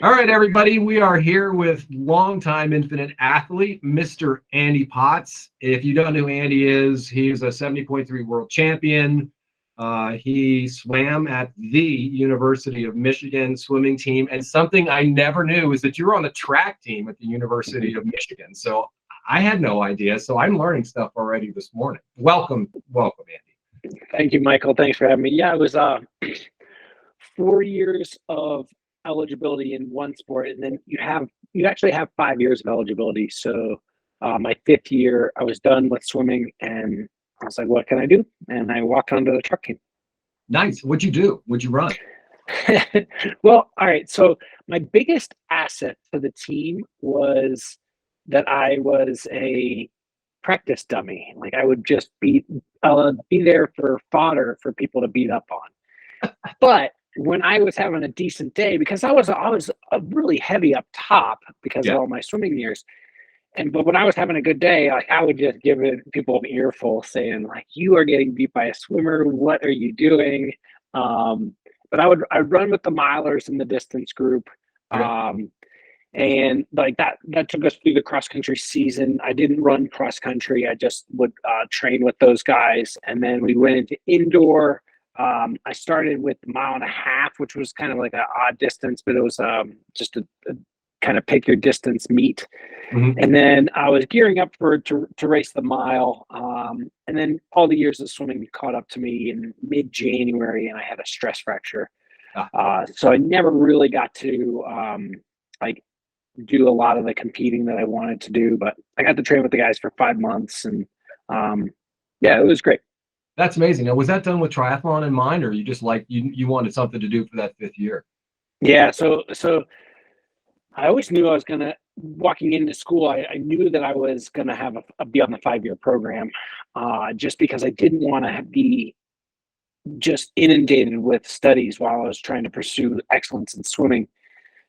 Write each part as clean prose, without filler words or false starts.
All right, everybody, we are here with longtime Infinite athlete, Mr. Andy Potts. If you don't know who Andy is, he's a 70.3 world champion. He swam at the University of Michigan swimming team. And something I never knew is that you were on the track team at the University of Michigan. So I had no idea. So I'm learning stuff already this morning. Welcome, Andy. Thank you, Michael. Thanks for having me. Yeah, it was 4 years of eligibility in one sport, and then you actually have 5 years of eligibility. So my fifth year, I was done with swimming, and I was like, "What can I do?" And I walked onto the truck team. Nice. What'd you do? What'd you run? Well, all right. So my biggest asset for the team was that I was a practice dummy. Like I would just be there for fodder for people to beat up on. But when I was having a decent day, because I was really heavy up top because of Yeah. all my swimming years, but when I was having a good day, like I would just give people an earful saying like, "You are getting beat by a swimmer. What are you doing?" Um, but I'd run with the milers in the distance group. Okay. Um, and like that took us through the cross country season. I didn't run cross country. I just would train with those guys, and then we went into indoor. I started with a mile and a half, which was kind of like an odd distance, but it was just a kind of pick your distance meet. Mhm. And then I was gearing up to race the mile, and then all the years of swimming caught up to me in mid January, and I had a stress fracture. Ah, So I never really got to like do a lot of the competing that I wanted to do, but I got to train with the guys for 5 months, and um, yeah, it was great. that's amazing. Now, was that done with triathlon in mind, or you just like you wanted something to do for that fifth year? Yeah, so I always knew I was gonna walking into school. I knew that I was gonna be on the 5 year program, just because I didn't want to be just inundated with studies while I was trying to pursue excellence in swimming.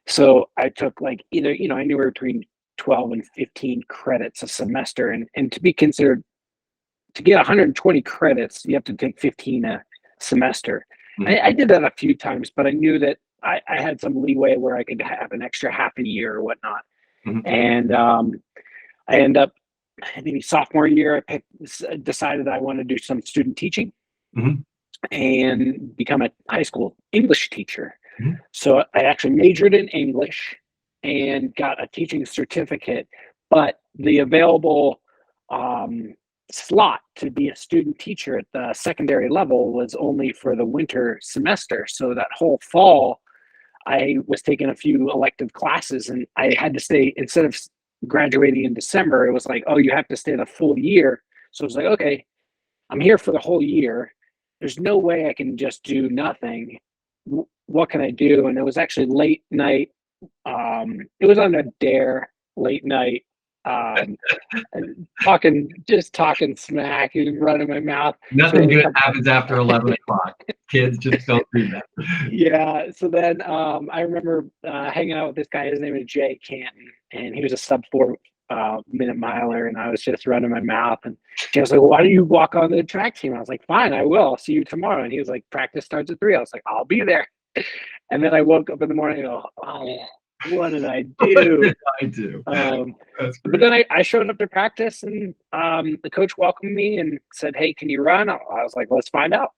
So I took like either anywhere between 12 and 15 credits a semester, and to be considered to get 120 credits, you have to take 15 a semester. Mhm. I did that a few times, but I knew that I had some leeway where I could have an extra half a year or whatnot. Mhm. And I end up maybe sophomore year, decided I want to do some student teaching Mhm. and become a high school English teacher. Mhm. So I actually majored in English and got a teaching certificate, but the available um, slot to be a student teacher at the secondary level was only for the winter semester. So that whole fall, I was taking a few elective classes, and I had to stay instead of graduating in December. It was like, oh, you have to stay the full year. So it was like, okay, I'm here for the whole year. There's no way I can just do nothing. What can I do? And it was actually late night. It was on a dare late night, um, and just talking smack and running my mouth. Nothing So good happens after 11 o'clock. Kids just don't do that. yeah. So then I remember hanging out with this guy. His name is Jay Canton, and he was a sub 4 minute miler, and I was just running my mouth. And he was like, "Why don't you walk on the track team?" I was like, "Fine, I will. I'll see you tomorrow." And he was like, "Practice starts at 3." I was like, "I'll be there." And then I woke up in the morning and go, "Oh, what did I What did do?" I do? Um, That's but great. then I showed up to practice, and the coach welcomed me and said, "Hey, can you run?" I was like, "Let's find out."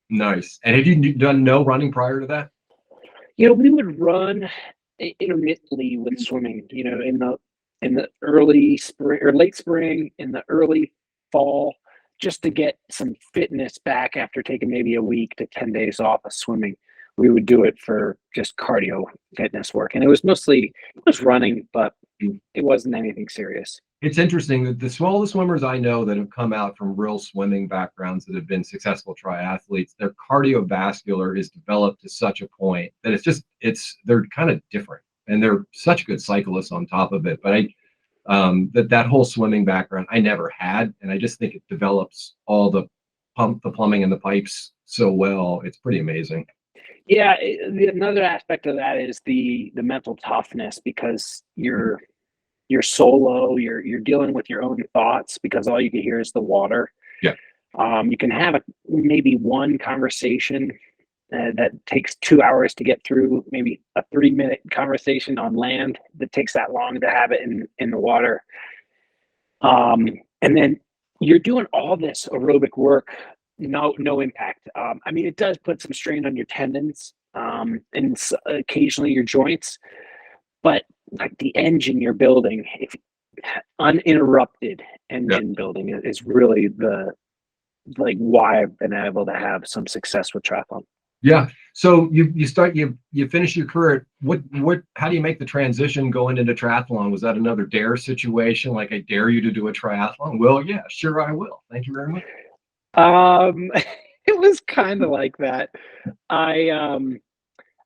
Nice. And have you done no running prior to that? We would run intermittently with swimming. In the early spring or late spring, in the early fall, just to get some fitness back after taking maybe a week to 10 days off of swimming. We would do it for just cardio fitness work, and it was running, but it wasn't anything serious. It's interesting that all the swimmers I know that have come out from real swimming backgrounds that have been successful triathletes, their cardiovascular is developed to such a point that they're kind of different, and they're such good cyclists on top of it. But that whole swimming background I never had, and I just think it develops all the plumbing and the pipes so well. It's pretty amazing. Yeah, another aspect of that is the mental toughness because you're solo, you're dealing with your own thoughts because all you can hear is the water. Yeah. You can have maybe one conversation that takes 2 hours to get through, maybe a 3-minute conversation on land that takes that long to have it in the water. And then you're doing all this aerobic work, no impact. I mean, it does put some strain on your tendons, and occasionally your joints, but like the engine you're building, if uninterrupted engine building is really the like why I've been able to have some success with triathlon. Yeah. So you finish your career. How do you make the transition going into triathlon? Was that another dare situation? Like, I dare you to do a triathlon? Well, yeah, sure, I will. Thank you very much. It was kind of like that. I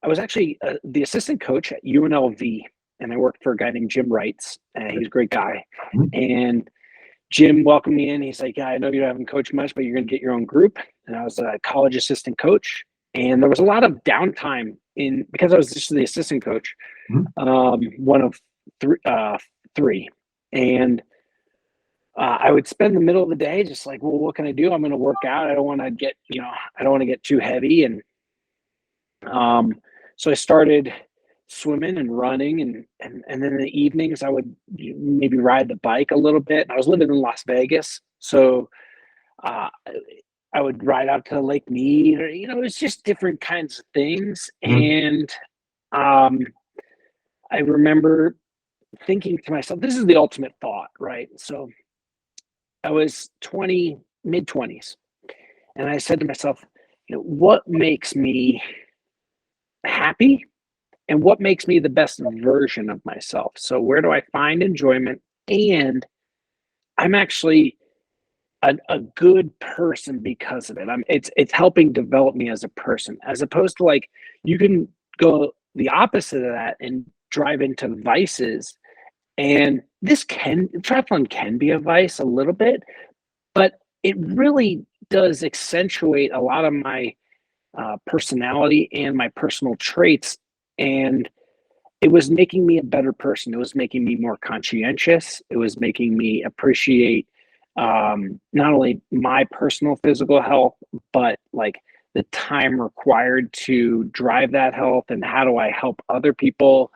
was actually the assistant coach at UNLV, and I worked for a guy named Jim Wrights. He's a great guy. Mhm. And Jim welcomed me in. He's like, yeah, I know you haven't coached much, but you're going to get your own group. And I was a college assistant coach. And there was a lot of downtime because I was just the assistant coach, one of three. And I would spend the middle of the day just like, well, what can I do? I'm going to work out. I don't want to get too heavy. And so I started swimming and running, and then in the evenings I would maybe ride the bike a little bit. I was living in Las Vegas, so I would ride out to Lake Mead, or it was just different kinds of things. And I remember thinking to myself, this is the ultimate thought, right? So I was mid-20s, and I said to myself, what makes me happy and what makes me the best version of myself? So where do I find enjoyment? And I'm actually a good person because of it. It's helping develop me as a person, as opposed to like, you can go the opposite of that and drive into vices. And triathlon can be a vice a little bit, but it really does accentuate a lot of my personality and my personal traits. And it was making me a better person. It was making me more conscientious. It was making me appreciate not only my personal physical health, but like the time required to drive that health, and how do I help other people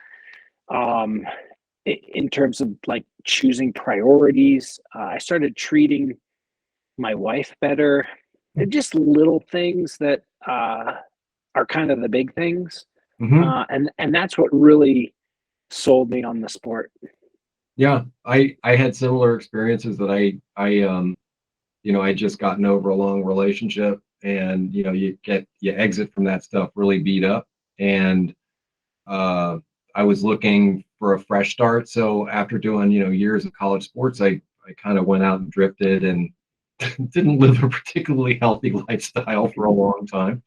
in terms of like choosing priorities. I started treating my wife better. They're just little things that are kind of the big things. And that's what really sold me on the sport. Yeah, I had similar experiences that I just gotten over a long relationship, and you exit from that stuff really beat up, and I was looking for a fresh start. So after doing years of college sports, I kind of went out and drifted and didn't live a particularly healthy lifestyle for a long time.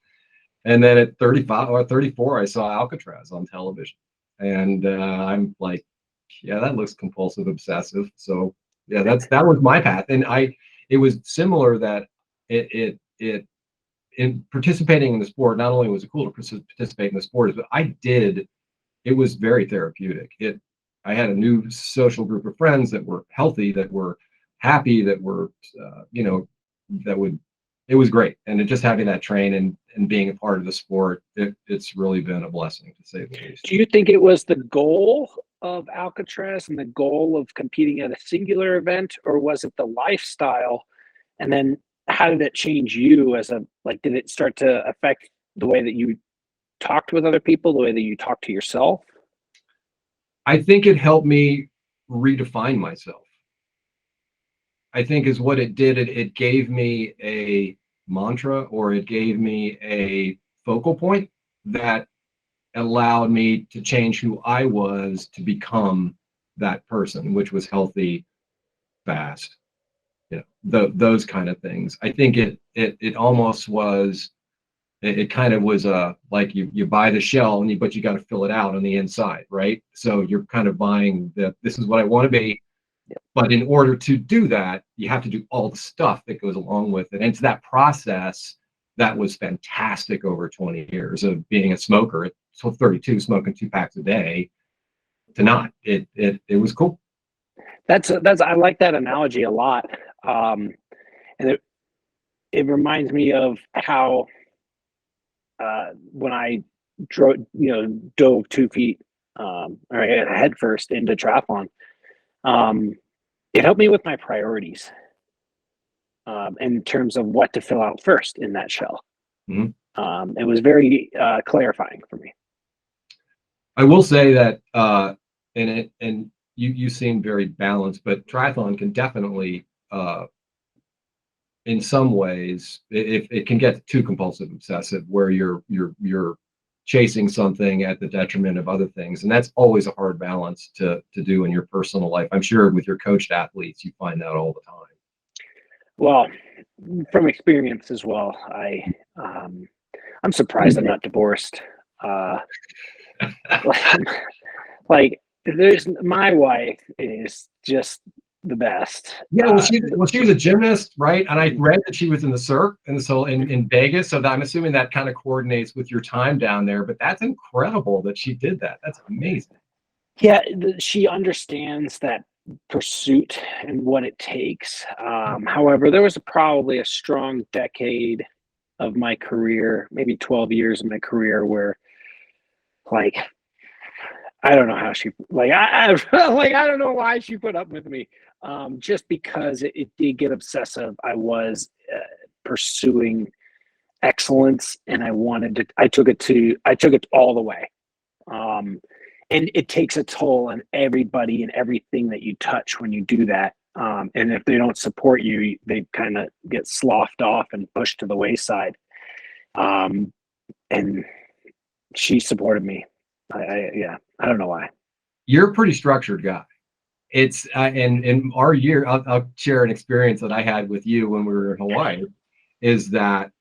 And then at 35 or 34, I saw Alcatraz on television, and I'm like, yeah, that looks compulsive obsessive. So yeah, that was my path. And it was similar that it in participating in the sport, not only was it cool to participate in the sport, but it was very therapeutic. I had a new social group of friends that were healthy, that were happy, that were it was great. And just having that train and being a part of the sport, it's really been a blessing, to say the least. Do you think it was the goal of Alcatraz and the goal of competing at a singular event, or was it the lifestyle? And then how did it change you did it start to affect the way that you talked with other people, the way that you talk to yourself? I think it helped me redefine myself. I think is what it did. It gave me a mantra, or it gave me a focal point that allowed me to change who I was to become that person, which was healthy, fast, those kind of things. I think it almost was, it kind of was like you buy the shell but you got to fill it out on the inside, right? So you're kind of buying this is what I want to be. But in order to do that, you have to do all the stuff that goes along with it. And it's that process that was fantastic over 20 years of being a smoker at 32, smoking 2 packs a day, to not. It was cool. That's I like that analogy a lot. And it reminds me of how when I dove 2 feet or head first into triathlon, it helped me with my priorities in terms of what to fill out first in that shell. Mhm. It was very clarifying for me. I will say that, and you seem very balanced, but triathlon can definitely, in some ways, it can get too compulsive obsessive, where you're chasing something at the detriment of other things, and that's always a hard balance to do in your personal life. I'm sure with your coached athletes, you find that all the time. Well, from experience as well, I'm surprised I'm not divorced. Like, there's my wife is just the best. Yeah, well, she was a gymnast, right? And I read that she was in the Cirque, and so in Vegas. So I'm assuming that kind of coordinates with your time down there. But that's incredible that she did that. That's amazing. Yeah, she understands that pursuit and what it takes. However, there was probably a strong decade of my career, maybe 12 years of my career, where like I don't know how she like I like I don't know why she put up with me. Just because it did get obsessive. I was pursuing excellence, and I took it all the way. And it takes a toll on everybody and everything that you touch when you do that. And if they don't support you, they kind of get sloughed off and pushed to the wayside. And she supported me. I don't know why. You're a pretty structured guy. It's and in our year, I'll share an experience that I had with you when we were in Hawaii. Is that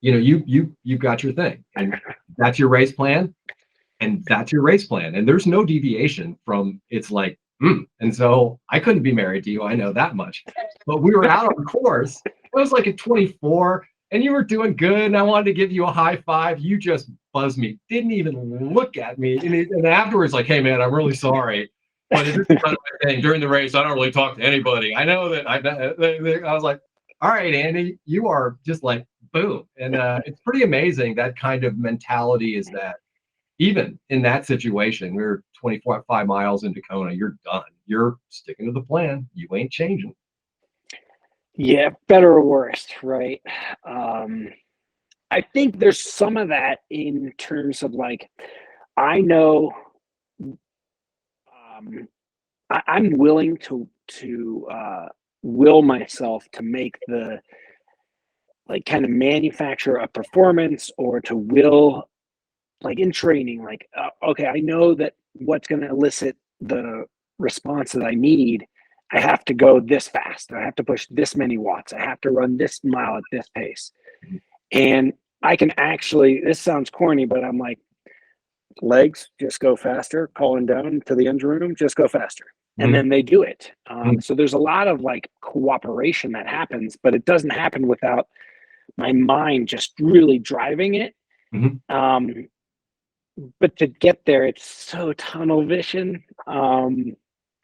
you've got your thing, and that's your race plan, and that's your race plan, and there's no deviation from it's like. And so I couldn't be married to you. I know that much. But we were out on course. It was like at 24, and you were doing good. And I wanted to give you a high five. You just buzzed me. Didn't even look at me. And afterwards, like, hey man, I'm really sorry. But it's kind of my thing. During the race, I don't really talk to anybody. I know that I was like, all right, Andy, you are just like boom. And it's pretty amazing. That kind of mentality is that. Even in that situation, we were 25 miles into Kona. You're done. You're sticking to the plan. You ain't changing. Yeah, better or worse, right? I think there's some of that in terms of like, I know I'm willing to will myself to make the like kind of manufacture a performance or to will like in training, like, okay, I know that what's going to elicit the response that I need. I have to go this fast. I have to push this many watts. I have to run this mile at this pace. And I can actually, this sounds corny, but I'm like, legs, just go faster, calling down to the engine room, just go faster. And then they do it. So there's a lot of like cooperation that happens, but it doesn't happen without my mind just really driving it. But to get there, it's so tunnel vision.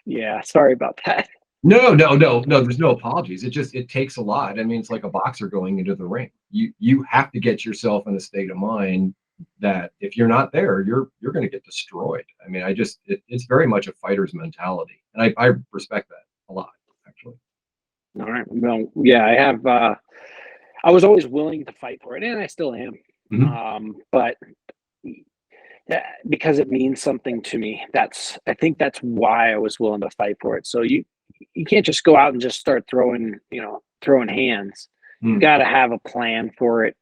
Yeah, sorry about that. No. There's no apologies. It takes a lot. I mean, it's like a boxer going into the ring. You have to get yourself in a state of mind that if you're not there, you're going to get destroyed. I mean, it's very much a fighter's mentality, and I respect that a lot, actually. All right. Well, yeah, I have. I was always willing to fight for it, and I still am. But because it means something to me, I think that's why I was willing to fight for it. So you can't just go out and just start throwing hands. You got to have a plan for it.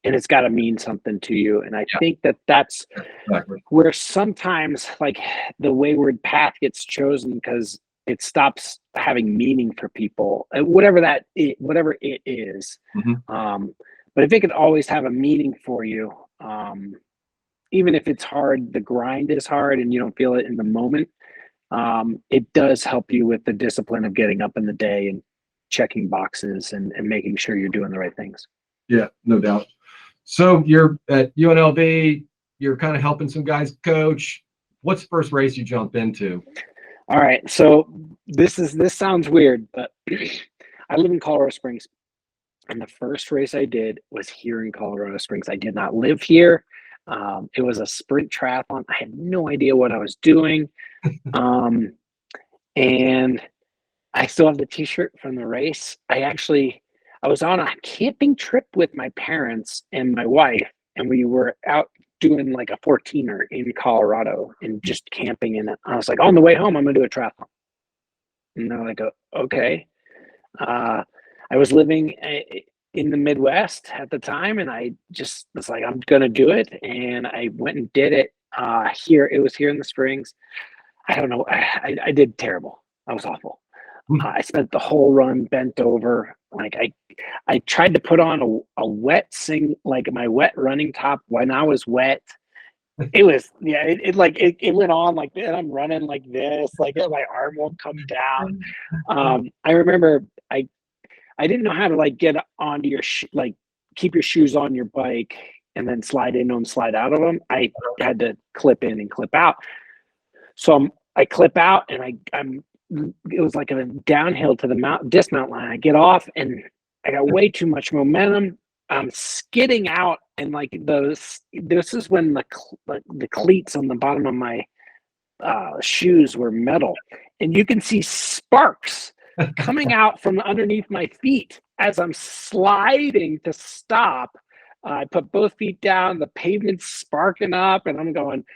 And it's got to mean something to you. And I think that's exactly where sometimes like the wayward path gets chosen because it stops having meaning for people, whatever it is. But if it could always have a meaning for you, even if it's hard, the grind is hard and you don't feel it in the moment, it does help you with the discipline of getting up in the day and checking boxes and making sure you're doing the right things. Yeah, no doubt. So you're at UNLV, you're kind of helping some guys coach. What's the first race you jump into? All right. So this sounds weird, but I live in Colorado Springs. And the first race I did was here in Colorado Springs. I did not live here. It was a sprint triathlon. I had no idea what I was doing. And I still have the t-shirt from the race. I was on a camping trip with my parents and my wife, and we were out doing like a 14er in Colorado and just camping. And I was like, on the way home, I'm going to do a triathlon. And they're like, okay. I was living in the Midwest at the time, and I just was like, I'm going to do it. And I went and did it here. It was here in the Springs. I don't know. I did terrible. I was awful. I spent the whole run bent over. Like I tried to put on a wet like my wet running top when I was wet. It was, yeah, it went on like this. I'm running like this, like my arm won't come down. I remember I didn't know how to like get onto your like keep your shoes on your bike and then slide into them, slide out of them. I had to clip in and clip out. So I clip out and it was like a downhill to the dismount line. I get off and I got way too much momentum. I'm skidding out, and like this is when the cleats on the bottom of my shoes were metal, and you can see sparks coming out from underneath my feet as I'm sliding to stop. I put both feet down, the pavement's sparking up, and I'm going,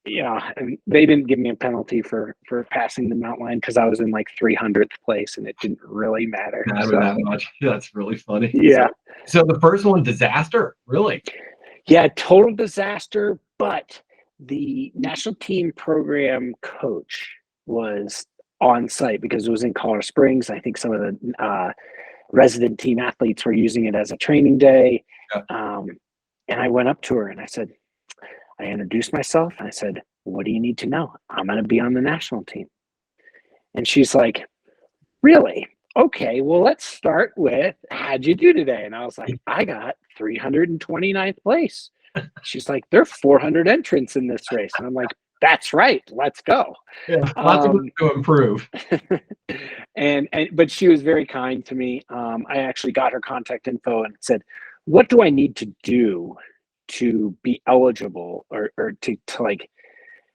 yeah. And they didn't give me a penalty for passing the mountain line because I was in like 300th place, and it didn't really matter. That much. That's really funny. Yeah. So the first one, disaster, really? Yeah, total disaster. But the national team program coach was on site because it was in Colorado Springs. I think some of the resident team athletes were using it as a training day. Yeah. And I went up to her and I introduced myself and I said, what do you need to know? I'm going to be on the national team. And she's like, really? Okay, well, let's start with, how'd you do today? And I was like, I got 329th place. She's like, there are 400 entrants in this race. And I'm like, that's right. Let's go. Yeah, lots of room to improve. But she was very kind to me. I actually got her contact info and said, what do I need to do to be eligible or to like,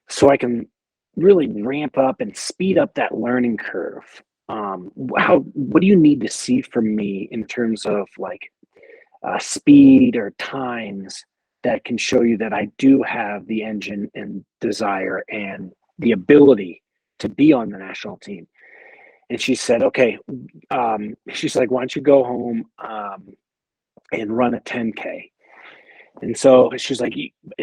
so I can really ramp up and speed up that learning curve? What do you need to see from me in terms of like speed or times that can show you that I do have the engine and desire and the ability to be on the national team? And she said, okay. She's like, why don't you go home and run a 10K? And so she's like,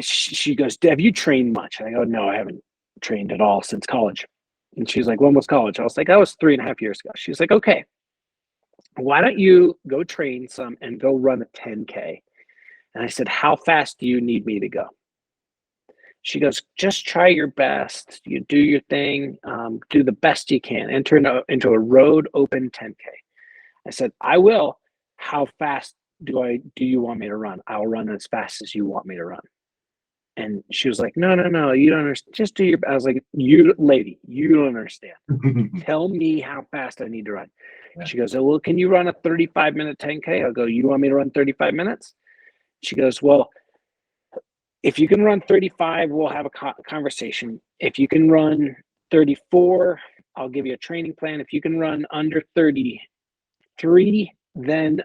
she goes, have you trained much? And I go, no, I haven't trained at all since college. And she's like, when was college? I was like, that was 3.5 years ago. She's like, okay, why don't you go train some and go run a 10K? And I said, how fast do you need me to go? She goes, just try your best. You do your thing, do the best you can. Enter into a road open 10K. I said, I will. How fast do you want me to run? I'll run as fast as you want me to run. And she was like, no, you don't understand. Just do your, I was like, you lady, you don't understand. Tell me how fast I need to run. Yeah. She goes, oh, well, can you run a 35-minute 10K? I'll go, you want me to run 35 minutes? She goes, well, if you can run 35, we'll have a conversation. If you can run 34, I'll give you a training plan. If you can run under 33, then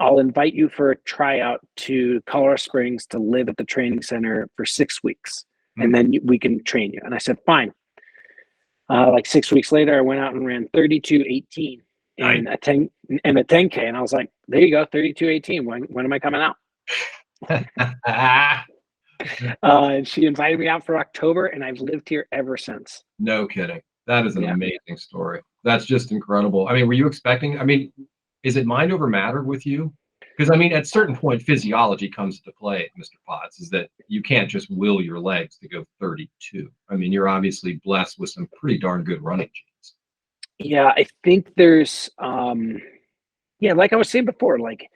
I'll invite you for a tryout to Colorado Springs to live at the training center for 6 weeks, and then we can train you. And I said, fine. Like 6 weeks later, I went out and ran 32:18 in a 10K, and I was like, there you go, 32:18. When am I coming out? And she invited me out for October, and I've lived here ever since. No kidding. That is an amazing story. That's just incredible. I mean, were you expecting? I mean, is it mind over matter with you? Because I mean, at a certain point, physiology comes into play, Mr. Potts, is that you can't just will your legs to go 32. I mean, you're obviously blessed with some pretty darn good running genes. Yeah, I think there's, like I was saying before, like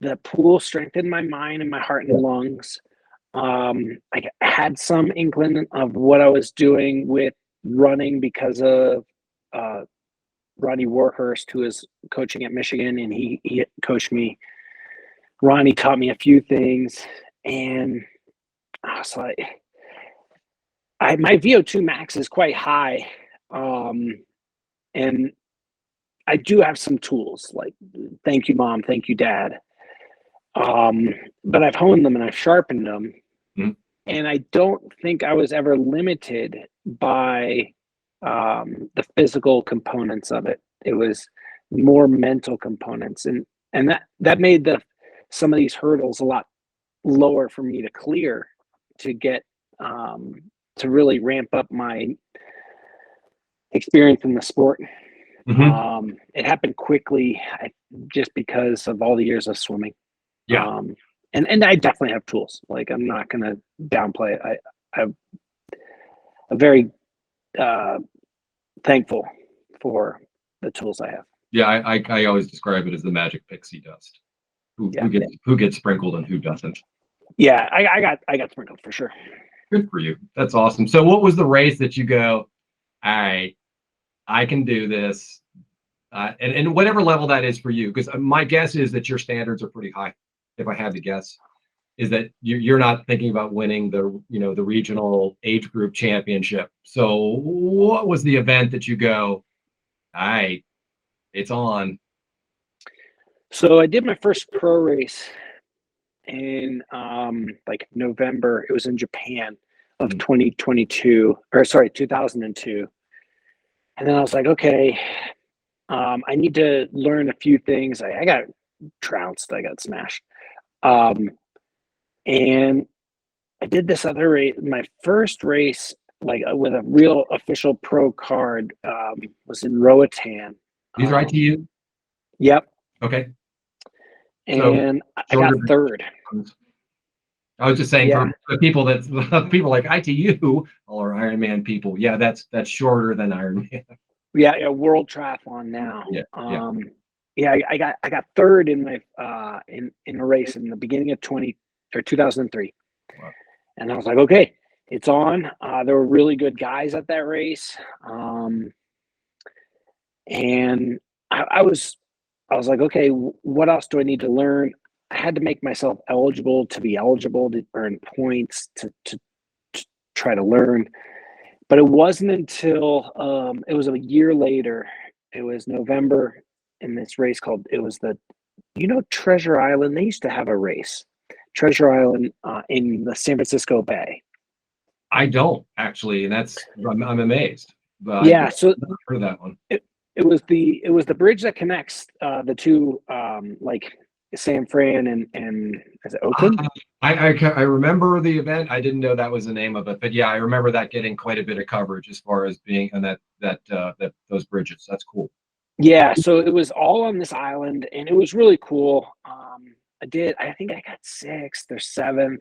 the pool strengthened my mind and my heart and lungs. I had some inkling of what I was doing with running because of Ronnie Warhurst, who was coaching at Michigan, and he coached me. Ronnie taught me a few things, and I was like, my VO2 max is quite high, and I do have some tools. Like, thank you, Mom. Thank you, Dad. But I've honed them and I've sharpened them. Mhm. And I don't think I was ever limited by the physical components of it. It was more mental components, and that made some of these hurdles a lot lower for me to clear, to get to really ramp up my experience in the sport. It happened quickly, just because of all the years of swimming. Yeah. And I definitely have tools. Like, I'm not going to downplay it. I'm very thankful for the tools I have. Yeah, I always describe it as the magic pixie dust. Who gets sprinkled and who doesn't. Yeah, I got sprinkled for sure. Good for you. That's awesome. So what was the race that you go, all right, I can do this, and whatever level that is for you? Because my guess is that your standards are pretty high. If I had to guess, is that you're not thinking about winning the regional age group championship. So what was the event that you go, all right, it's on? So I did my first pro race in like November. It was in Japan of 2022, or sorry, 2002. And then I was like, okay, I need to learn a few things. I got trounced. I got smashed. And I did this other race. My first race, like with a real official pro card, was in Roatan. These are ITU? Yep. Okay. And I got third. I was just saying, for the people like ITU, all are Ironman people. Yeah, that's shorter than Ironman. Yeah, world triathlon now. I got third in my in a race in the beginning of 2003. Wow. And I was like, okay, it's on. There were really good guys at that race. And I was like, okay, what else do I need to learn? I had to make myself eligible to earn points to try to learn. But it wasn't until it was a year later. It was November in this race Treasure Island. They used to have a race, Treasure Island, in the San Francisco Bay. I don't actually, and I'm amazed. But yeah, so I've never heard of that one. It was the bridge that connects the two, like San Fran and is it Oakland? I remember the event. I didn't know that was the name of it, but yeah, I remember that getting quite a bit of coverage as far as being on those bridges. That's cool. Yeah, so it was all on this island, and it was really cool. I think I got sixth or seventh.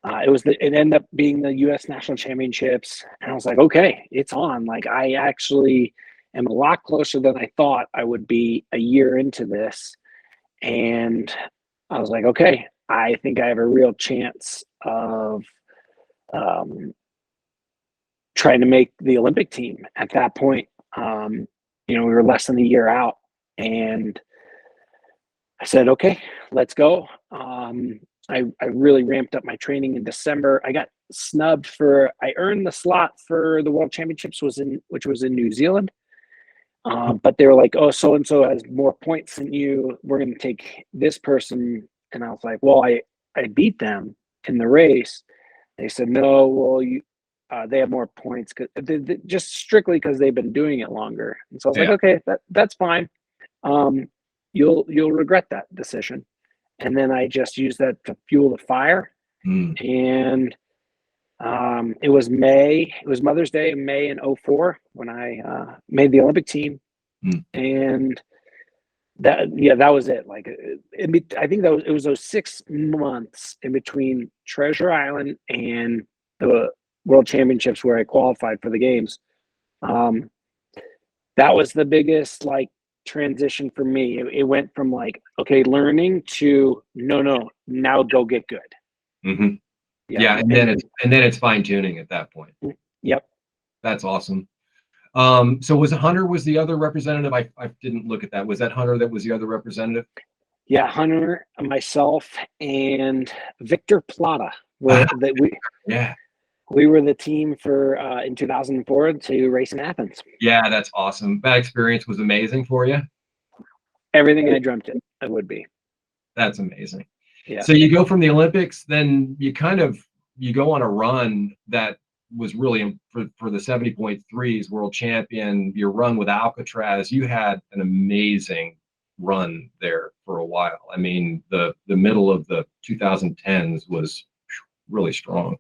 It ended up being the U.S. National Championships, and I was like, okay, it's on. Like, I actually am a lot closer than I thought I would be a year into this, and I was like, okay, I think I have a real chance of trying to make the Olympic team at that point. We were less than a year out, and I said, okay, let's go. I really ramped up my training in December. I got snubbed I earned the slot for the World Championships, which was in New Zealand. But they were like, oh, so-and-so has more points than you. We're going to take this person. And I was like, well, I beat them in the race. They said, no, well, they have more points, just strictly because they've been doing it longer. And so I was like, okay, that's fine. You'll regret that decision. And then I just used that to fuel the fire. And it was Mother's Day in May in 2004 when I made the Olympic team. And that was it. Like, I think it was those 6 months in between Treasure Island and the World Championships where I qualified for the games. That was the biggest transition for me. It went from okay, learning to no, now go get good. Mm-hmm. Yeah, and then it's fine tuning at that point. Yep. That's awesome. So was Hunter was the other representative? I didn't look at that. Was that Hunter that was the other representative? Yeah, Hunter, myself, and Victor Plata were that Yeah. we were the team for in 2004 to race in Athens. Yeah, that's awesome. That experience was amazing for you. Everything I dreamt it would be. That's amazing. Yeah. So you go from the Olympics, then you go on a run that was really for the 70.3s world champion. Your run with Alcatraz, you had an amazing run there for a while. I mean, the middle of the 2010s was really strong.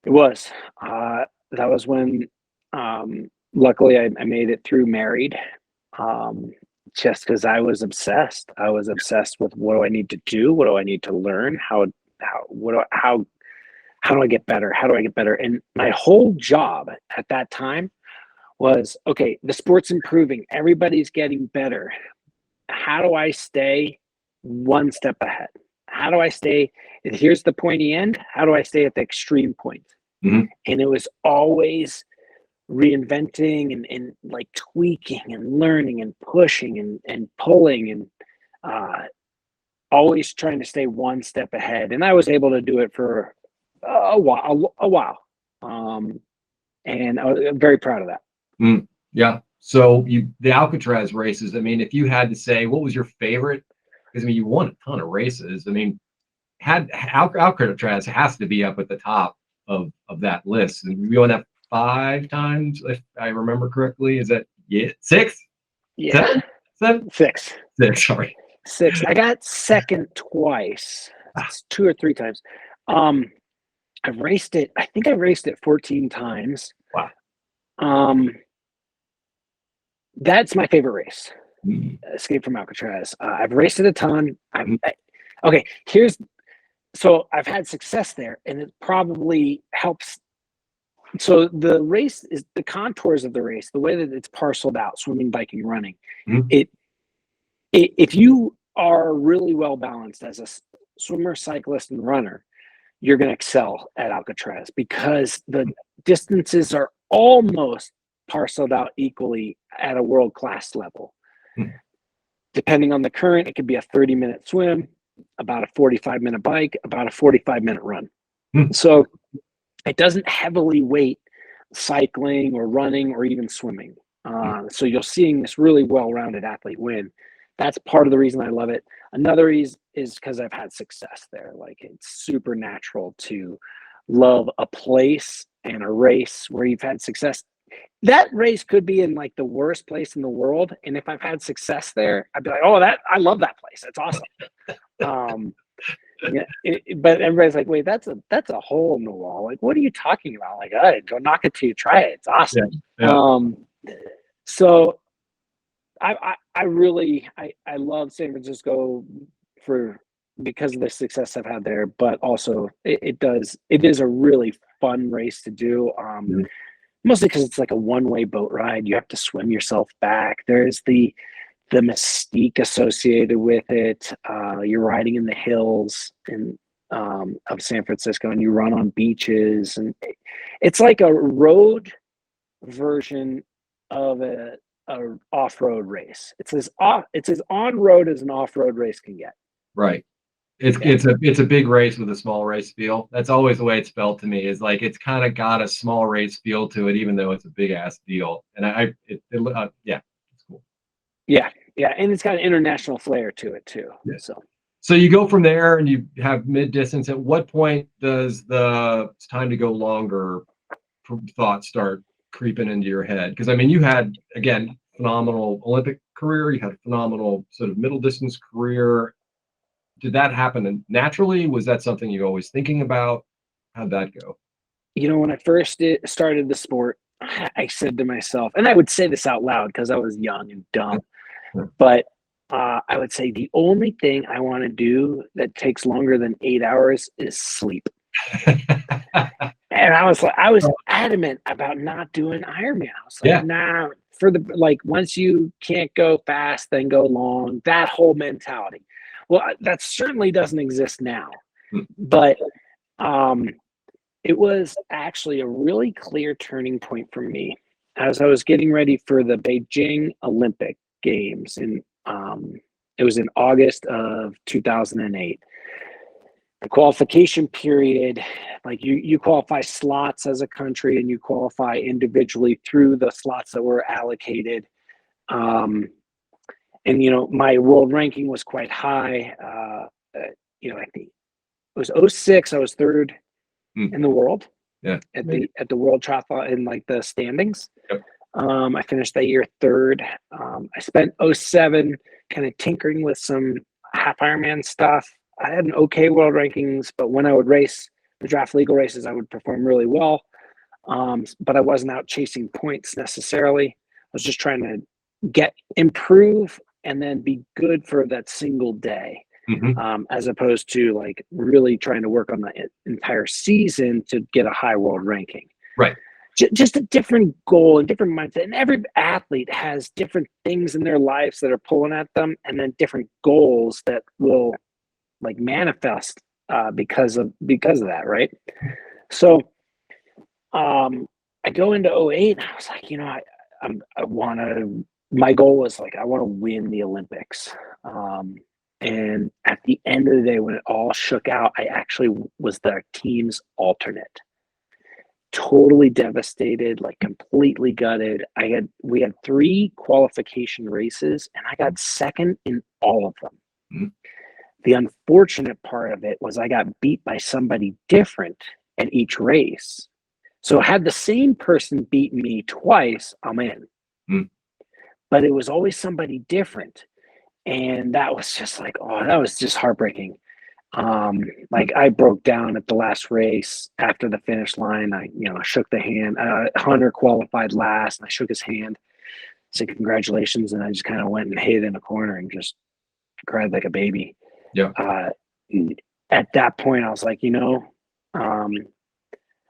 It was. That was when, luckily, I made it through married, just because I was obsessed. I was obsessed with what do I need to do? What do I need to learn? How do I get better? How do I get better? And my whole job at that time was, okay, the sport's improving. Everybody's getting better. How do I stay one step ahead? How do I stay? Here's the pointy end. How do I stay at the extreme point? Mm-hmm. And it was always reinventing and like tweaking and learning and pushing and pulling and always trying to stay one step ahead. And I was able to do it for a while. And I was very proud of that. Yeah. So the Alcatraz races, I mean, if you had to say what was your favorite, because I mean you won a ton of races. I mean, Alcatraz has to be up at the top of that list. And you won that 5 times, if I remember correctly. Is that 6? Yeah. 7? 6. 6, sorry. 6. I got second twice. 2 or 3 times. I've raced it. I think I raced it 14 times. Wow. That's my favorite race. Escape from Alcatraz. I've raced it a ton. Okay, so I've had success there, and it probably helps. So the race is the contours of the race, the way that it's parceled out, swimming, biking, running. Mm-hmm. If you are really well balanced as a swimmer, cyclist, and runner, you're going to excel at Alcatraz because the distances are almost parceled out equally at a world-class level. Depending on the current, it could be a 30-minute swim, about a 45-minute bike, about a 45-minute run. So it doesn't heavily weight cycling or running or even swimming. So you're seeing this really well-rounded athlete win. That's part of the reason I love it. Another reason is because I've had success there. Like, it's super natural to love a place and a race where you've had success. That race could be in like the worst place in the world, and if I've had success there, I'd be like, "Oh, I love that place. That's awesome." Yeah, but everybody's like, "Wait, that's a hole in the wall. Like, what are you talking about?" Like, go knock it till you try it. It's awesome. Yeah. So I really love San Francisco because of the success I've had there, but also it is a really fun race to do. Mostly because it's like a one-way boat ride. You have to swim yourself back. There's the mystique associated with it. You're riding in the hills of San Francisco, and you run on beaches, and it's like a road version of a off-road race. It's as on-road as an off-road race can get. Right. It's a big race with a small race feel. That's always the way it's felt to me. Is like it's kind of got a small race feel to it, even though it's a big ass deal. And yeah, it's cool. Yeah, and it's got an international flair to it too. Yeah. So you go from there, and you have mid distance. At what point does it's time to go longer thoughts start creeping into your head? Because I mean, you had again phenomenal Olympic career. You had a phenomenal sort of middle distance career. Did that happen naturally? Was that something you were always thinking about? How'd that go? When I first started the sport, I said to myself, and I would say this out loud because I was young and dumb, but I would say the only thing I want to do that takes longer than 8 hours is sleep. And I was adamant about not doing Ironman. I was like, nah, once you can't go fast, then go long, that whole mentality. Well, that certainly doesn't exist now, but it was actually a really clear turning point for me as I was getting ready for the Beijing Olympic Games, and it was in August of 2008. The qualification period, like you qualify slots as a country, and you qualify individually through the slots that were allocated. And my world ranking was quite high. I think it was '06. I was third in the world. Yeah. At the World Triathlon in like the standings. Yep. I finished that year third. I spent '07 kind of tinkering with some half Ironman stuff. I had an okay world rankings, but when I would race the draft legal races, I would perform really well. But I wasn't out chasing points necessarily. I was just trying to improve and then be good for that single day. As opposed to like really trying to work on the entire season to get a high world ranking. Right. Just a different goal and different mindset. And every athlete has different things in their lives that are pulling at them, and then different goals that will like manifest because of that, right? So I go into '08 and I was like, my goal was like, I want to win the Olympics. And at the end of the day, when it all shook out, I actually was their team's alternate. Totally devastated, like completely gutted. We had 3 qualification races, and I got second in all of them. Mm-hmm. The unfortunate part of it was I got beat by somebody different at each race. So had the same person beat me twice, I'm in. Mm-hmm. But it was always somebody different. And that was just like, that was just heartbreaking. Like I broke down at the last race after the finish line. I shook the hand. Hunter qualified last, and I shook his hand, said congratulations, and I just kind of went and hid in a corner and just cried like a baby. Yeah. At that point, I was like, I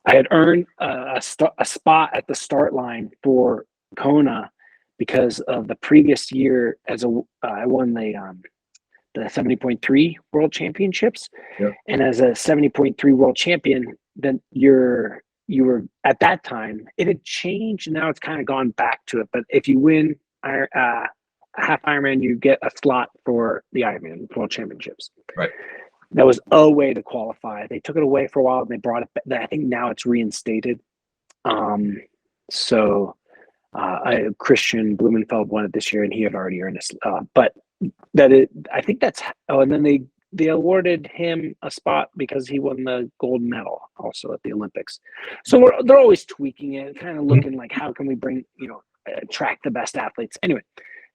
had earned a spot at the start line for Kona, because of the previous year I won the 70.3 World Championships. Yep. And as a 70.3 World Champion, then you were at that time, it had changed, and now it's kind of gone back to it. But if you win half Ironman, you get a slot for the Ironman World Championships. Right. That was a way to qualify. They took it away for a while, and they brought it back. I think now it's reinstated. Christian Blumenfeld won it this year, and he had already earned this. But I think that's. And then they awarded him a spot because he won the gold medal also at the Olympics. So they're always tweaking it, kind of looking like how can we bring attract the best athletes. Anyway,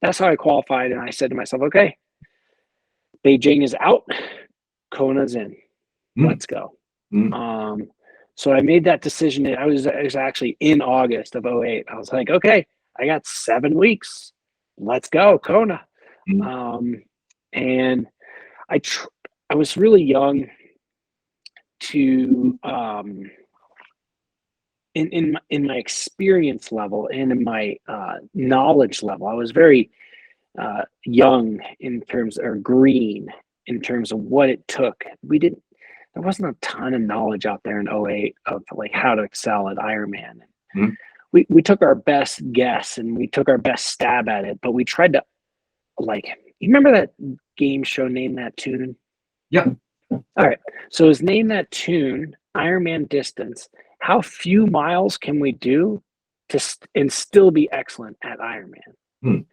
that's how I qualified, and I said to myself, okay, Beijing is out, Kona's in. Let's go. So I made that decision. It was actually in August of '08. I was like, okay, I got 7 weeks. Let's go, Kona. And I was really young to in my experience level and in my knowledge level. I was very young green in terms of what it took. There wasn't a ton of knowledge out there in '08 of like how to excel at Ironman. We took our best guess and we took our best stab at it, but we tried to you remember that game show Name That Tune? Yeah. All right. So it was Name That Tune, Ironman distance. How few miles can we do and still be excellent at Ironman? And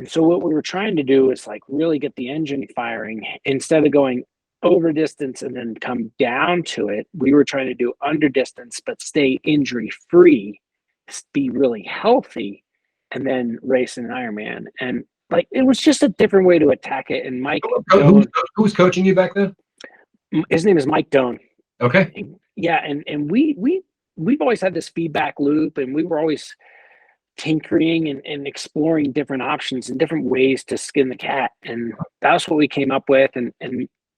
so what we were trying to do is like really get the engine firing instead of going over distance and then come down to it. We were trying to do under distance, but stay injury free, be really healthy, and then race an Ironman. And like, it was just a different way to attack it. And Mike, who was coaching you back then? His name is Mike Doan. Okay. Yeah. And we've always had this feedback loop, and we were always tinkering and exploring different options and different ways to skin the cat. And that's what we came up with. And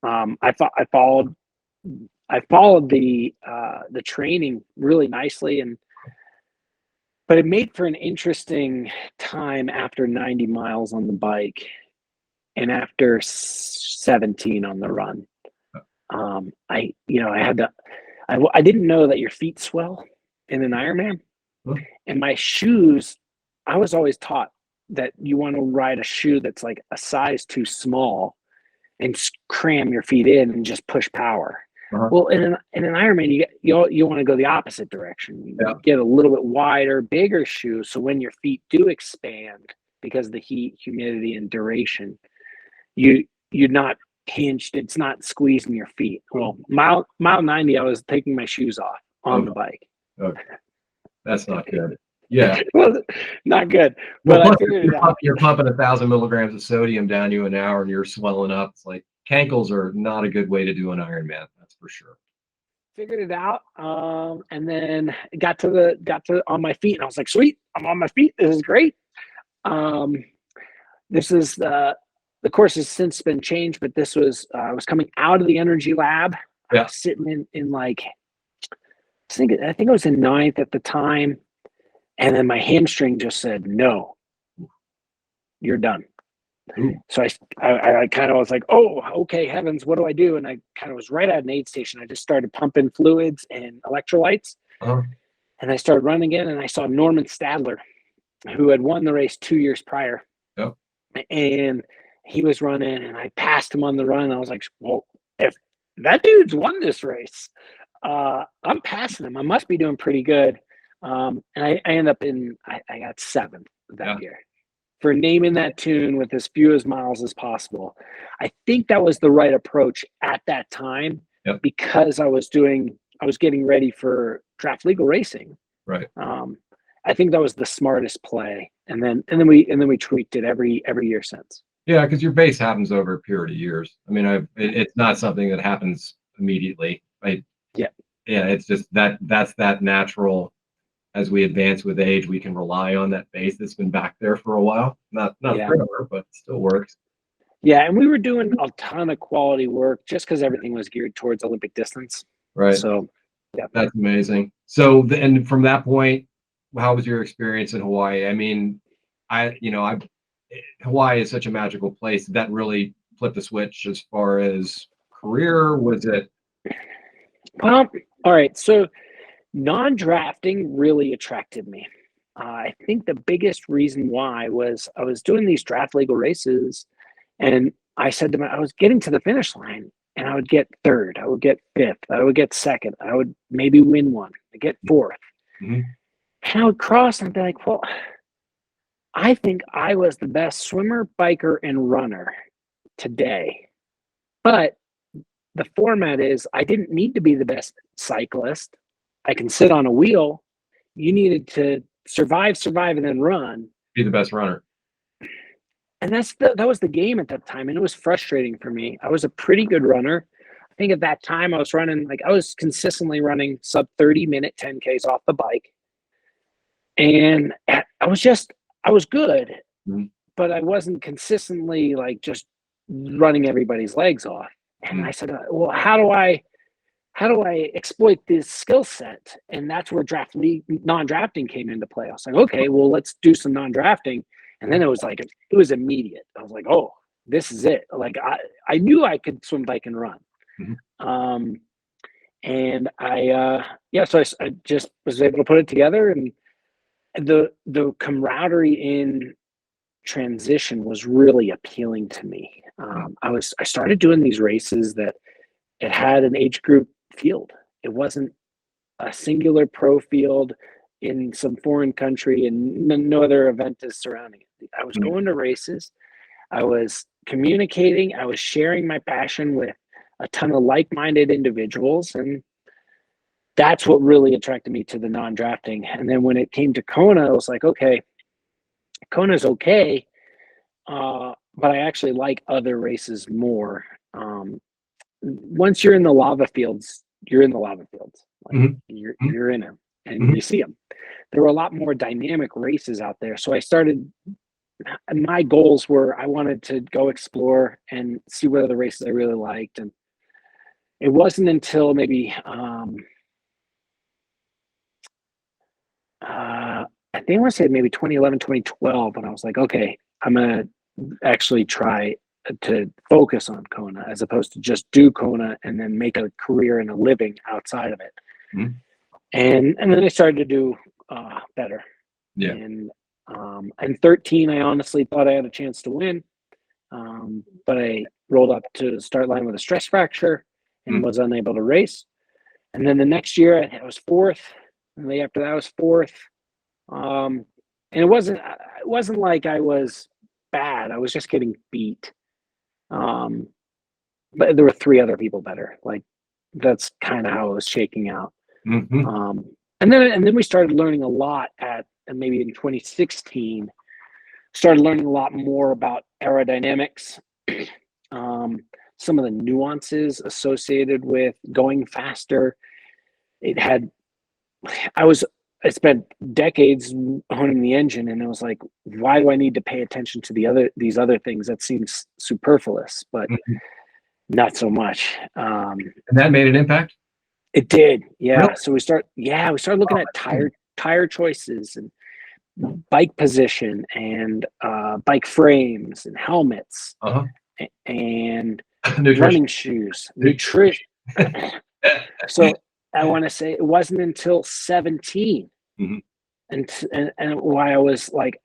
I followed the training really nicely, but it made for an interesting time after 90 miles on the bike and after 17 on the run. I didn't know that your feet swell in an Ironman. Huh? And my shoes, I was always taught that you want to ride a shoe that's like a size too small and cram your feet in and just push power. Uh-huh. Well, in an Ironman, you want to go the opposite direction. You Yeah. get a little bit wider, bigger shoes, so when your feet do expand because of the heat, humidity, and duration, you're not hinged. It's not squeezing your feet. Well, mile 90, I was taking my shoes off on the bike. Okay. That's not good. Yeah. Well, not good. Well, But I plus figured it out. you're pumping 1,000 milligrams of sodium down you an hour and you're swelling up. It's like cankles are not a good way to do an Ironman. That's for sure. Figured it out, and then got to on my feet, and I was like, "Sweet, I'm on my feet. This is great." This is the course has since been changed, but this was I was coming out of the energy lab. Yeah. I was sitting in like I think I was in ninth at the time, and then my hamstring just said, "No, you're done." Ooh. So I kind of was like, "Oh, okay, heavens, what do I do?" And I kind of was right at an aid station. I just started pumping fluids and electrolytes, and I started running again. And I saw Norman Stadler, who had won the race 2 years prior, and he was running, and I passed him on the run. And I was like, "Well, if that dude's won this race, I'm passing him. I must be doing pretty good." And I end up I got 7th that year for naming that tune with as few as miles as possible. I think that was the right approach at that time because I was getting ready for draft legal racing. Right. I think that was the smartest play. And then we tweaked it every year since. Yeah, because your base happens over a period of years. I mean, it's not something that happens immediately. Right? Yeah, it's just that's that natural. As we advance with age, we can rely on that base that's been back there for a while. Not forever, but still works. Yeah, and we were doing a ton of quality work just because everything was geared towards Olympic distance. Right. So, yeah, that's amazing. So, and from that point, how was your experience in Hawaii? I mean, Hawaii is such a magical place. Did that really flip the switch as far as career? Was it? Well, all right. So non-drafting really attracted me. I think the biggest reason why was I was doing these draft legal races, and I was getting to the finish line, and I would get 3rd, I would get 5th, I would get 2nd, I would maybe win one, I get 4th, and I would cross and I'd be like, well, I think I was the best swimmer, biker, and runner today, but the format is I didn't need to be the best cyclist. I can sit on a wheel. You needed to survive, and then run. Be the best runner. And that was the game at that time. And it was frustrating for me. I was a pretty good runner. I think at that time I was consistently running sub 30-minute 10Ks off the bike. And I was good, but I wasn't consistently like just running everybody's legs off. And I said, well, how do I exploit this skill set? And that's where non-drafting came into play. I was like, okay, well, let's do some non-drafting. And then it was immediate. I was like, oh, this is it. Like I knew I could swim, bike, and run. And so I just was able to put it together, and the camaraderie in transition was really appealing to me. I started doing these races that it had an age group field. It wasn't a singular pro field in some foreign country, and no other event is surrounding it. I was going to races. I was communicating. I was sharing my passion with a ton of like-minded individuals, and that's what really attracted me to the non-drafting. And then when it came to Kona, I was like, okay, Kona's okay, but I actually like other races more. Once you're in the lava fields, you're in the lava fields. Like, you're in them, and you see them. There were a lot more dynamic races out there. So my goals were I wanted to go explore and see what other races I really liked. And it wasn't until maybe I think I want to say maybe 2011, 2012, when I was like, okay, I'm going to actually try to focus on Kona as opposed to just do Kona and then make a career and a living outside of it. And then I started to do better. Yeah. And 13, I honestly thought I had a chance to win, but I rolled up to the start line with a stress fracture and was unable to race. And then the next year I was fourth, and the year after that I was fourth. And it wasn't like I was bad. I was just getting beat. But there were 3 other people better. Like, that's kind of how it was shaking out. And then we started learning a lot and maybe in 2016, started learning a lot more about aerodynamics, some of the nuances associated with going faster. I spent decades honing the engine, and it was like, why do I need to pay attention to these other things? That seems superfluous, but not so much. And that made an impact? It did, yeah. Really? So we started looking at tire choices and bike position and bike frames and helmets and running shoes, nutrition. So I want to say it wasn't until 17 and why I was like,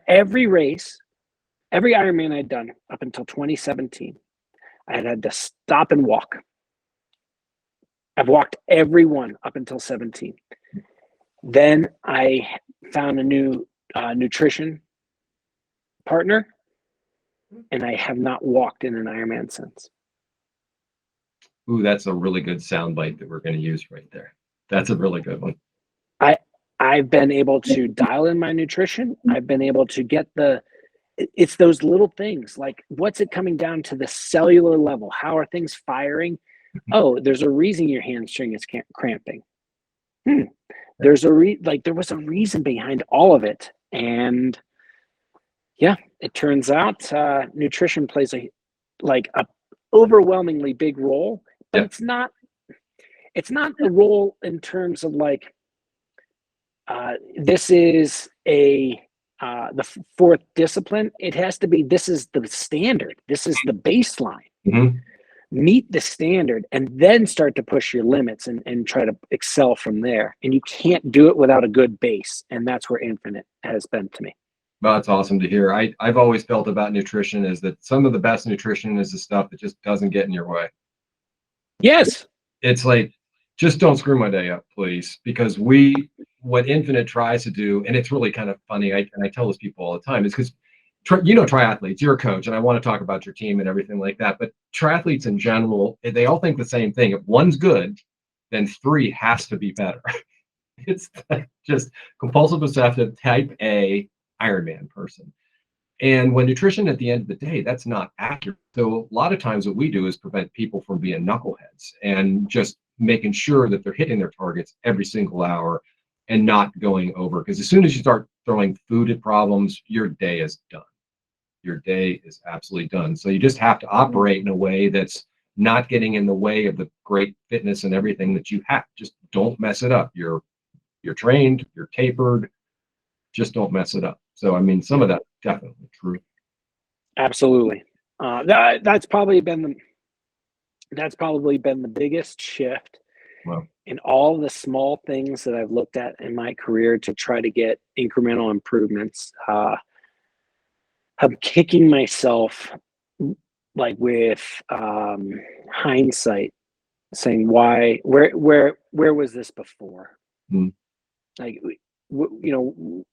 every race, every Ironman I'd done up until 2017, I had to stop and walk. I've walked every one up until 17. Then I found a new nutrition partner, and I have not walked in an Ironman since. Ooh, that's a really good soundbite that we're going to use right there. That's a really good one. I've been able to dial in my nutrition. I've been able to get it's those little things, like, what's it coming down to the cellular level? How are things firing? Oh, there's a reason your hamstring is cramping. There was a reason behind all of it. And yeah, it turns out nutrition plays a overwhelmingly big role, but it's not a role in terms of like, this is the 4th discipline. It has to be, this is the standard. This is the baseline. Meet the standard and then start to push your limits and try to excel from there. And you can't do it without a good base. And that's where Infinit has been to me. Well, that's awesome to hear. I've always felt about nutrition is that some of the best nutrition is the stuff that just doesn't get in your way. Yes. It's like, just don't screw my day up, please. Because what Infinit tries to do, and it's really kind of funny, and I tell this people all the time, is because triathletes, you're a coach, and I want to talk about your team and everything like that. But triathletes in general, they all think the same thing. If one's good, then 3 has to be better. It's just compulsive obsessive type A Ironman person. And when nutrition at the end of the day, that's not accurate. So a lot of times what we do is prevent people from being knuckleheads and just making sure that they're hitting their targets every single hour and not going over. Because as soon as you start throwing food at problems, your day is done. Your day is absolutely done. So you just have to operate in a way that's not getting in the way of the great fitness and everything that you have. Just don't mess it up. You're trained, you're tapered, just don't mess it up. So, I mean, some of that definitely true. Absolutely. That's probably been the biggest shift in all the small things that I've looked at in my career to try to get incremental improvements. I'm kicking myself, like, with hindsight, saying, where was this before? Like, I'm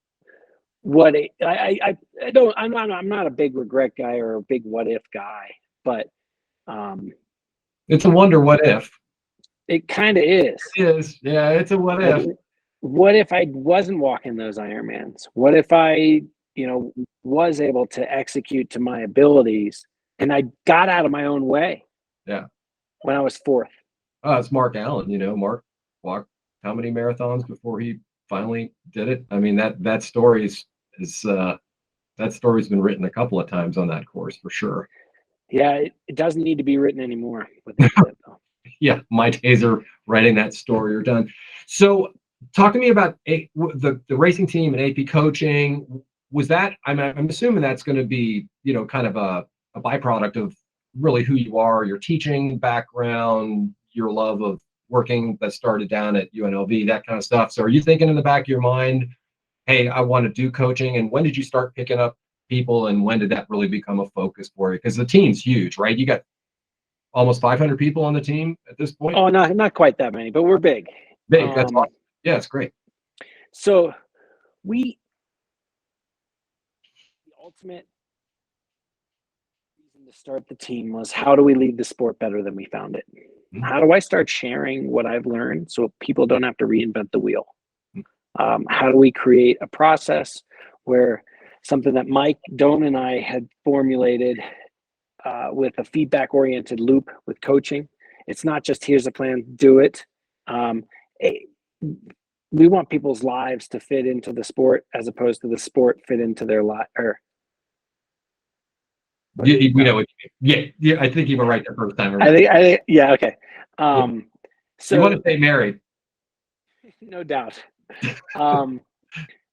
not a big regret guy or a big what if guy, but it's a wonder what if. It kind of is. It is. Yeah, it's a what if. What if I wasn't walking those Ironmans? What if I, was able to execute to my abilities and I got out of my own way? Yeah. When I was 4th. It's Mark Allen. Mark walked how many marathons before he finally did it? I mean, that story's been written a couple of times on that course for sure. Yeah, it doesn't need to be written anymore. But that's it, though. Yeah, my days are writing that story are done. So talk to me about the racing team and AP coaching. Was that, I'm assuming that's going to be, kind of a byproduct of really who you are, your teaching background, your love of working that started down at UNLV, that kind of stuff. So are you thinking in the back of your mind, hey, I want to do coaching? And when did you start picking up people, and when did that really become a focus for you? Because the team's huge, right? You got almost 500 people on the team at this point. Oh, not quite that many, but we're big. Big. That's awesome. Yeah, it's great. So the ultimate reason to start the team was, how do we leave the sport better than we found it? Mhm. How do I start sharing what I've learned so people don't have to reinvent the wheel? How do we create a process where something that Mike Doan and I had formulated with a feedback-oriented loop with coaching? It's not just here's a plan, do it. We want people's lives to fit into the sport as opposed to the sport fit into their life. We know what you mean. Yeah, I think you were right the first time around. I think, yeah, okay. So you want to stay married? No doubt.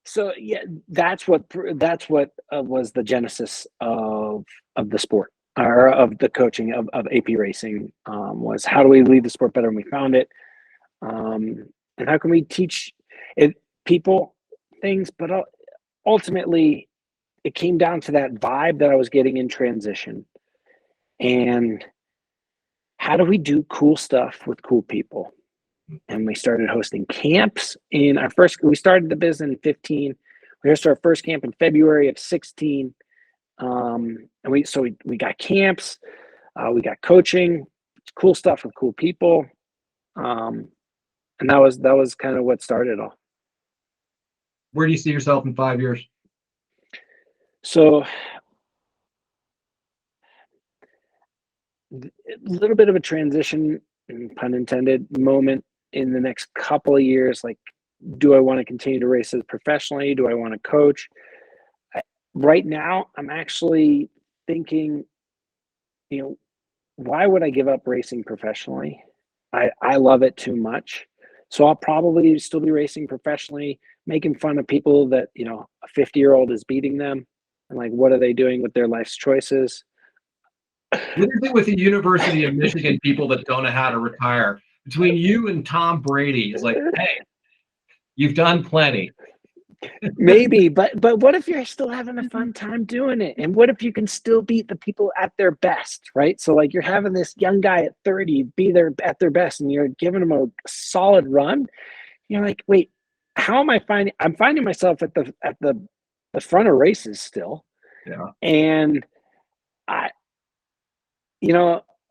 So yeah, that's what was the genesis of the sport, or of the coaching of AP racing, was how do we lead the sport better than we found it, and how can we teach people things, but ultimately it came down to that vibe that I was getting in transition, and how do we do cool stuff with cool people. And we started hosting camps we started the business in 15. We hosted our first camp in February of 16. And we got camps, we got coaching, cool stuff with cool people. And that was kind of what started it all. Where do you see yourself in 5 years? So a little bit of a transition, pun intended, moment in the next couple of years. Like, do I want to continue to race as professionally? Do I want to coach? Right now, I'm actually thinking, why would I give up racing professionally? I love it too much. So I'll probably still be racing professionally, making fun of people that, a 50-year-old is beating them. And like, what are they doing with their life's choices? What is it with the University of Michigan people that don't know how to retire? Between you and Tom Brady, is like, hey, you've done plenty. Maybe, but what if you're still having a fun time doing it? And what if you can still beat the people at their best, right? So like, you're having this young guy at 30 be there at their best, and you're giving them a solid run. You're like, wait, how am I finding? I'm finding myself at the front of races still. Yeah. And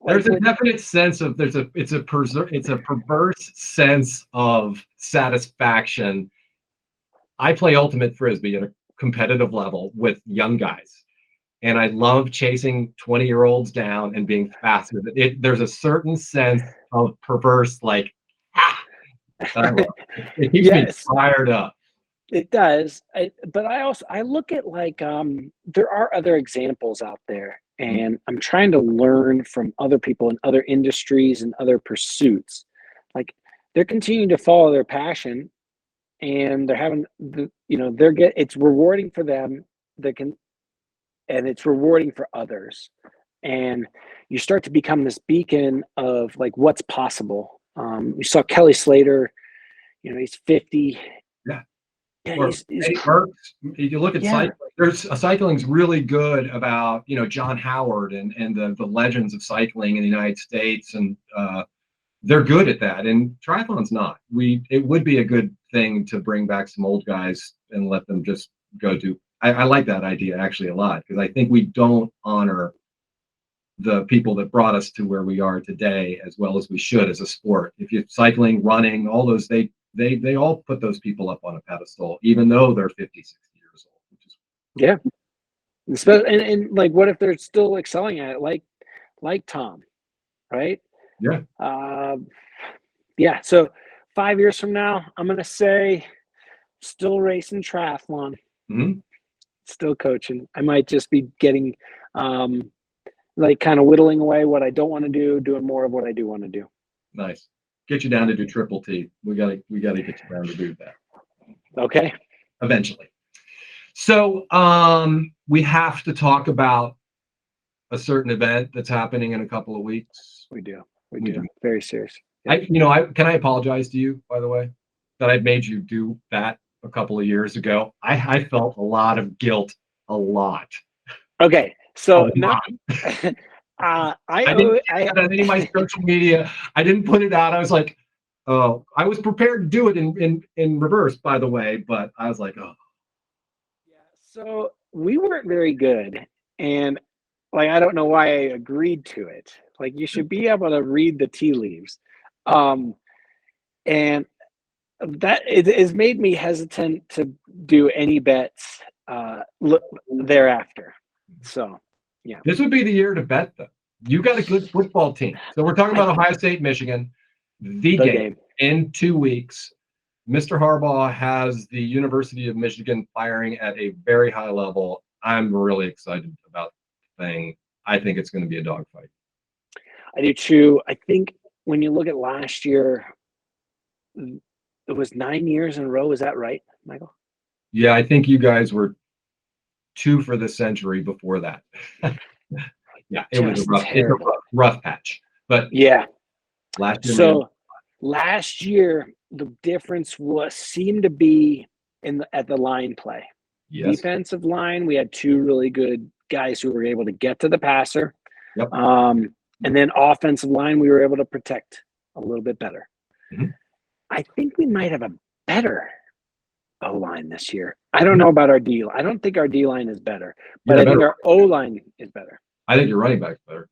there's a definite sense of it's a perverse sense of satisfaction. I play ultimate frisbee at a competitive level with young guys, and I love chasing 20-year-olds down and being faster. There's a certain sense of perverse, like, it keeps me fired up. It does. But I look at, like, there are other examples out there, and I'm trying to learn from other people in other industries and other pursuits. Like, they're continuing to follow their passion, and they're having it's rewarding for them. And it's rewarding for others. And you start to become this beacon of like what's possible. We saw Kelly Slater, he's 50. Yeah, you look at cycling. Cycling's really good about John Howard and the legends of cycling in the United States, and they're good at that. And triathlon's not. It would be a good thing to bring back some old guys and let them just go do. I like that idea actually a lot, because I think we don't honor the people that brought us to where we are today as well as we should as a sport. If you're cycling, running, all those, they all put those people up on a pedestal, even though they're 50, 60 years old. And like, what if they're still excelling at it, like Tom, right? Yeah. So 5 years from now, I'm gonna say still racing triathlon, still coaching. I might just be getting like kind of whittling away what I don't want to do, doing more of what I do want to do. Nice. Get you down to do triple T. We gotta get you down to do that. Okay. Eventually. So we have to talk about a certain event that's happening in a couple of weeks. We do. Very serious. Can I apologize to you, by the way, that I made you do that a couple of years ago? I felt a lot of guilt, a lot. Okay, A so lot. I I didn't put that on any of my social media. I didn't put it out. I was like, oh, I was prepared to do it in reverse, by the way, but I was like, oh. yeah, so we weren't very good, and like I don't know why I agreed to it. Like you should be able to read the tea leaves, um, and that it has made me hesitant to do any bets thereafter. So, yeah, This would be the year to bet, though. You got a good football team. So we're talking about Ohio State, Michigan, the game in 2 weeks. Mr. Harbaugh has the University of Michigan firing at a very high level. I'm really excited about the thing. I think it's going to be a dogfight. I do too. I think when you look at last year, it was 9 years in a row. Is that right, Michael? Yeah, I think you guys were 2 for the century before that. Yeah, it was a rough patch. But yeah, last year, so last year the difference seemed to be at the line play. yes. Defensive line, we had 2 really good guys who were able to get to the passer. Yep. And then offensive line, we were able to protect a little bit better. Mm-hmm. I think we might have a better O-line this year. I don't know about our D. I don't think our D-line is better, but I think our O-line is better. I think your running back's better.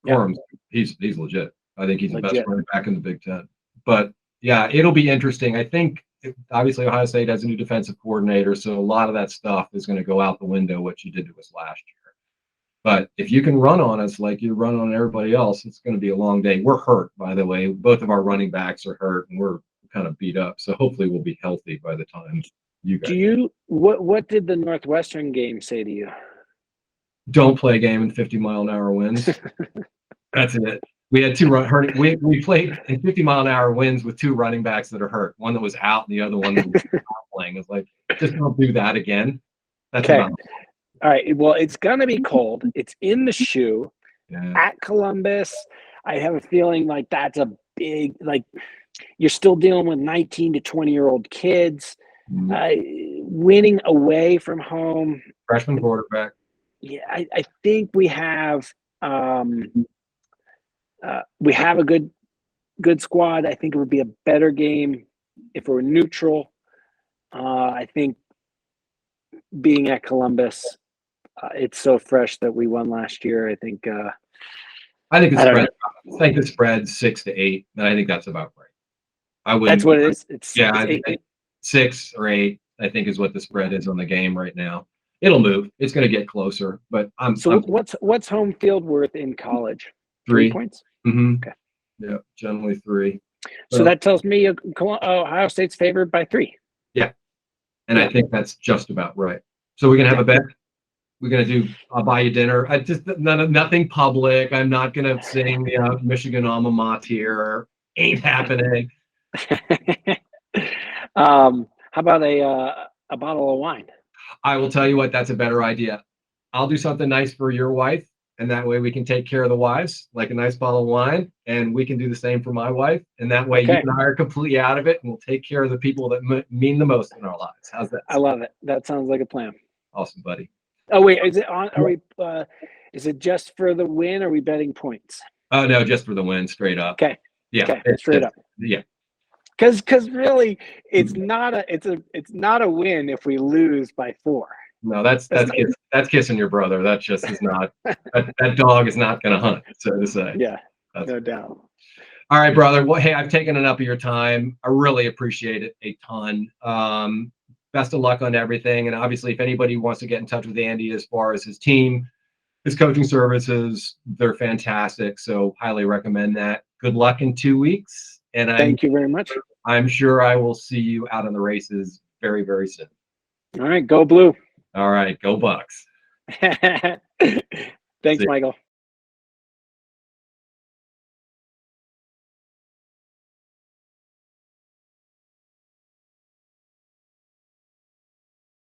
Corum's, he's legit. I think he's the best running back in the Big Ten. But yeah, it'll be interesting. I think obviously Ohio State has a new defensive coordinator, so a lot of that stuff is going to go out the window, what you did to us last year. But if you can run on us like you run on everybody else, it's going to be a long day. We're hurt, by the way. Both of our running backs are hurt, and we're kind of beat up. So hopefully we'll be healthy by the time you guys. What did the Northwestern game say to you? Don't play a game in 50-mile-an-hour winds. That's it. We had 2 we played in 50-mile-an-hour winds with 2 running backs that are hurt. One that was out, and the other one that was not playing. It's like, just don't do that again. That's okay. All right. Well, it's gonna be cold. It's in the shoe at Columbus. I have a feeling like that's a big you're still dealing with 19 to 20-year-old kids. Winning away from home. Freshman quarterback. Yeah, I think we have a good squad. I think it would be a better game if we're neutral. I think being at Columbus, it's so fresh that we won last year. I think the spread's 6 to 8, and I think that's about right. That's what it is. It's 6 or 8. I think is what the spread is on the game right now. It'll move. It's going to get closer, but what's home field worth in college? 3 points. Mm-hmm. Okay. Yeah, generally 3. So that tells me Ohio State's favored by 3. Yeah, and I think that's just about right. So we're gonna have a bet. We're gonna do. I'll buy you dinner. Nothing public. I'm not gonna sing Michigan alma mater. Ain't happening. How about a bottle of wine? I will tell you what. That's a better idea. I'll do something nice for your wife, and that way we can take care of the wives, like a nice bottle of wine, and we can do the same for my wife. And that way you and I are completely out of it, and we'll take care of the people that mean the most in our lives. How's that? I love it. That sounds like a plan. Awesome, buddy. Oh wait, is it on? Are we? Is it just for the win? Or are we betting points? Oh no, just for the win, straight up. Okay. Yeah. Okay. Straight up. Yeah. Because really, it's not a win if we lose by 4. No, that's kissing your brother. That just is not. that dog is not going to hunt, so to say. Yeah. No doubt. All right, brother. Well, hey, I've taken enough of your time. I really appreciate it a ton. Best of luck on everything. And obviously, if anybody wants to get in touch with Andy as far as his team, his coaching services, they're fantastic. So highly recommend that. Good luck in 2 weeks. And thank you very much. I'm sure I will see you out on the races very, very soon. All right. Go Blue. All right. Go Bucks. Thanks, Michael.